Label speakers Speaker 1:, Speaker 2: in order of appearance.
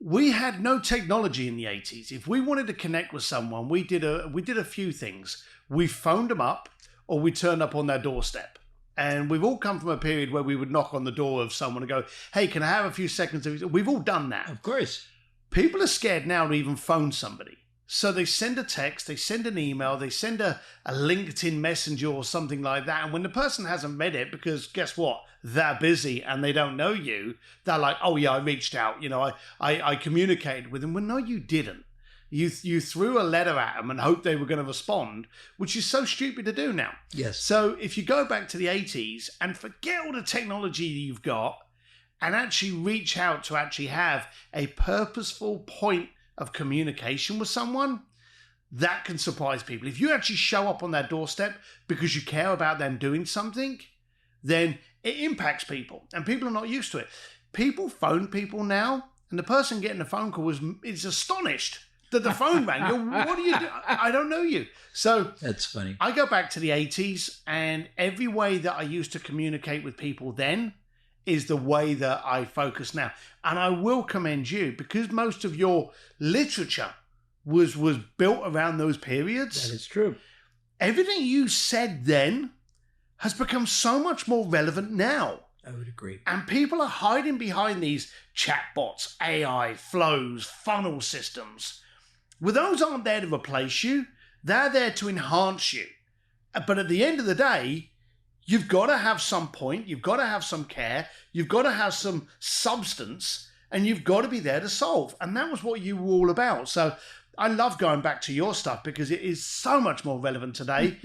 Speaker 1: we had no technology in the 80s. If we wanted to connect with someone, we did a few things. We phoned them up or we turned up on their doorstep. And we've all come from a period where we would knock on the door of someone and go, hey, can I have a few seconds? We've all done that.
Speaker 2: Of course.
Speaker 1: People are scared now to even phone somebody. So they send a text, they send an email, they send a LinkedIn messenger or something like that. And when the person hasn't read it, because guess what? They're busy and they don't know you. They're like, oh yeah, I reached out. I communicated with them. Well, no, you didn't. You threw a letter at them and hoped they were going to respond, which is so stupid to do now.
Speaker 2: Yes.
Speaker 1: So if you go back to the 80s and forget all the technology you've got and actually reach out to actually have a purposeful point of communication with someone, that can surprise people. If you actually show up on their doorstep because you care about them doing something, then it impacts people and people are not used to it. People phone people now and the person getting the phone call is astonished that the phone rang. What do you do? I don't know you. So
Speaker 2: that's funny.
Speaker 1: I go back to the 80s and every way that I used to communicate with people then is the way that I focus now. And I will commend you because most of your literature was built around those periods.
Speaker 2: That is true.
Speaker 1: Everything you said then has become so much more relevant now.
Speaker 2: I would agree.
Speaker 1: And people are hiding behind these chatbots, AI, flows, funnel systems. Well, those aren't there to replace you. They're there to enhance you. But at the end of the day, you've got to have some point. You've got to have some care. You've got to have some substance. And you've got to be there to solve. And that was what you were all about. So I love going back to your stuff because it is so much more relevant today